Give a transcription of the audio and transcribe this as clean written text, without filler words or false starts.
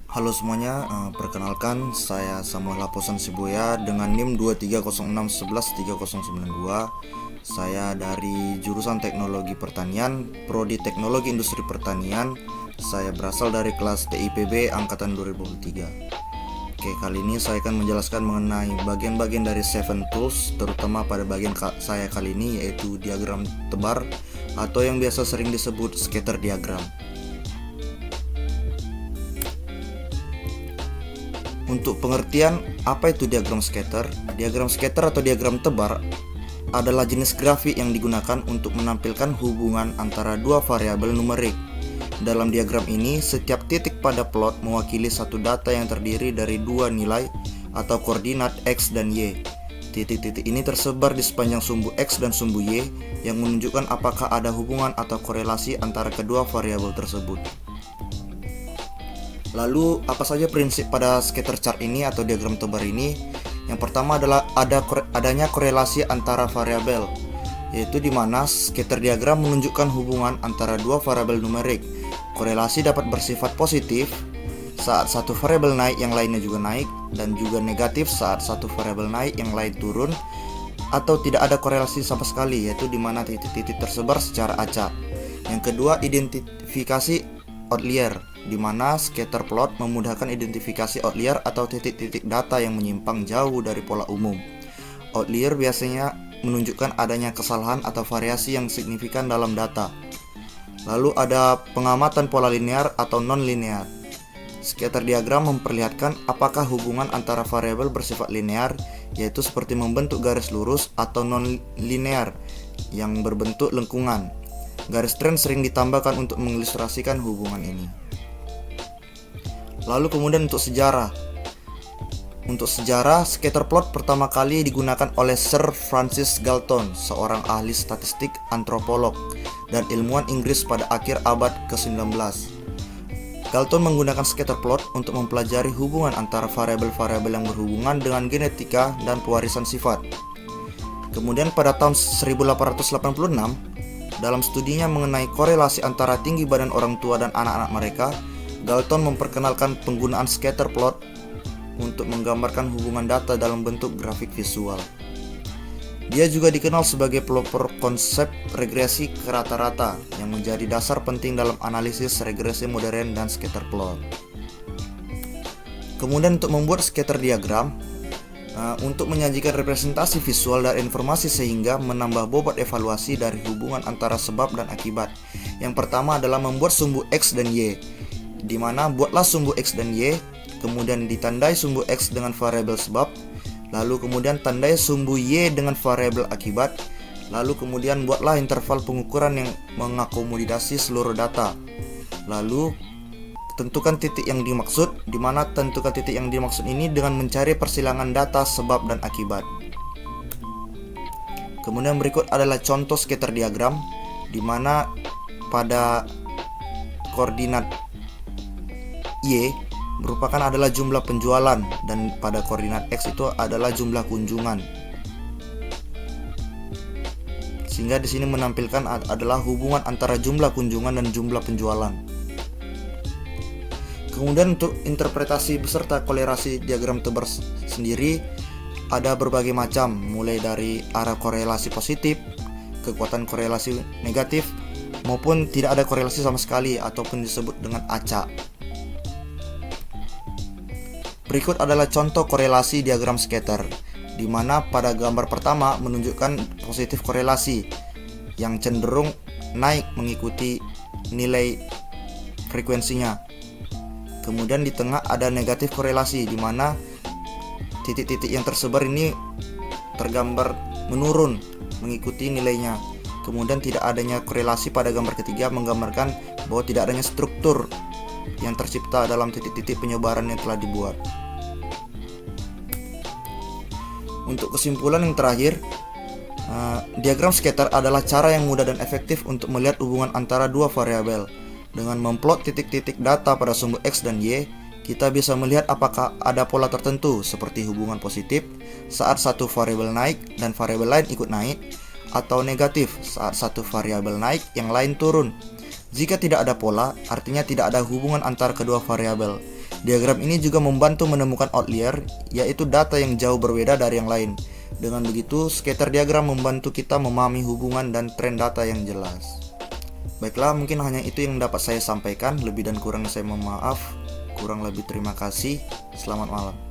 Halo semuanya, perkenalkan saya Samuel Laposan Sibuya dengan NIM 2306113092. Saya dari jurusan Teknologi Pertanian, Prodi Teknologi Industri Pertanian. Saya berasal dari kelas TIPB angkatan 2023. Oke, kali ini saya akan menjelaskan mengenai bagian-bagian dari Seven Tools, terutama pada bagian saya kali ini yaitu diagram tebar atau yang biasa sering disebut scatter diagram. Untuk pengertian apa itu diagram scatter? Diagram scatter atau diagram tebar adalah jenis grafik yang digunakan untuk menampilkan hubungan antara dua variabel numerik. Dalam diagram ini, setiap titik pada plot mewakili satu data yang terdiri dari dua nilai atau koordinat X dan Y. Titik-titik ini tersebar di sepanjang sumbu X dan sumbu Y yang menunjukkan apakah ada hubungan atau korelasi antara kedua variabel tersebut. Lalu apa saja prinsip pada scatter chart ini atau diagram tebar ini? Yang pertama adalah adanya korelasi antara variabel, yaitu di mana scatter diagram menunjukkan hubungan antara dua variabel numerik. Korelasi dapat bersifat positif saat satu variabel naik yang lainnya juga naik, dan juga negatif saat satu variabel naik yang lain turun, atau tidak ada korelasi sama sekali, yaitu di mana titik-titik tersebar secara acak. Yang kedua, identifikasi outlier, di mana scatter plot memudahkan identifikasi outlier atau titik-titik data yang menyimpang jauh dari pola umum. Outlier biasanya menunjukkan adanya kesalahan atau variasi yang signifikan dalam data. Lalu ada pengamatan pola linear atau non-linear. Scatter diagram memperlihatkan apakah hubungan antara variabel bersifat linear, yaitu seperti membentuk garis lurus, atau non-linear yang berbentuk lengkungan. Garis tren sering ditambahkan untuk mengilustrasikan hubungan ini. Lalu kemudian untuk sejarah. Untuk sejarah, scatter plot pertama kali digunakan oleh Sir Francis Galton, seorang ahli statistik, antropolog, dan ilmuwan Inggris pada akhir abad ke-19. Galton menggunakan scatter plot untuk mempelajari hubungan antara variabel-variabel yang berhubungan dengan genetika dan pewarisan sifat. Kemudian pada tahun 1886, dalam studinya mengenai korelasi antara tinggi badan orang tua dan anak-anak mereka, Galton memperkenalkan penggunaan scatter plot untuk menggambarkan hubungan data dalam bentuk grafik visual. Dia juga dikenal sebagai pelopor konsep regresi ke rata-rata yang menjadi dasar penting dalam analisis regresi modern dan scatter plot. Kemudian untuk membuat scatter diagram, untuk menyajikan representasi visual dan informasi sehingga menambah bobot evaluasi dari hubungan antara sebab dan akibat. Yang pertama adalah membuat sumbu X dan Y, di mana buatlah sumbu X dan Y, kemudian ditandai sumbu X dengan variabel sebab, lalu kemudian tandai sumbu Y dengan variabel akibat, lalu kemudian buatlah interval pengukuran yang mengakomodasi seluruh data. Lalu tentukan titik yang dimaksud, di mana tentukan titik yang dimaksud ini dengan mencari persilangan data sebab dan akibat. Kemudian berikut adalah contoh scatter diagram, di mana pada koordinat Y merupakan adalah jumlah penjualan, dan pada koordinat X itu adalah jumlah kunjungan. Sehingga di sini menampilkan adalah hubungan antara jumlah kunjungan dan jumlah penjualan. Kemudian untuk interpretasi beserta korelasi diagram tebar sendiri ada berbagai macam, mulai dari arah korelasi positif, kekuatan korelasi negatif, maupun tidak ada korelasi sama sekali ataupun disebut dengan acak. Berikut adalah contoh korelasi diagram scatter, di mana pada gambar pertama menunjukkan positif korelasi yang cenderung naik mengikuti nilai frekuensinya. Kemudian di tengah ada negatif korelasi, di mana titik-titik yang tersebar ini tergambar menurun mengikuti nilainya. Kemudian tidak adanya korelasi pada gambar ketiga menggambarkan bahwa tidak adanya struktur yang tercipta dalam titik-titik penyebaran yang telah dibuat. Untuk kesimpulan yang terakhir, diagram scatter adalah cara yang mudah dan efektif untuk melihat hubungan antara dua variabel. Dengan memplot titik-titik data pada sumbu X dan Y, kita bisa melihat apakah ada pola tertentu seperti hubungan positif saat satu variabel naik dan variabel lain ikut naik, atau negatif saat satu variabel naik yang lain turun. Jika tidak ada pola, artinya tidak ada hubungan antara kedua variabel. Diagram ini juga membantu menemukan outlier, yaitu data yang jauh berbeda dari yang lain. Dengan begitu, scatter diagram membantu kita memahami hubungan dan tren data yang jelas. Baiklah, mungkin hanya itu yang dapat saya sampaikan. Lebih dan kurang saya mohon maaf. Kurang lebih terima kasih. Selamat malam.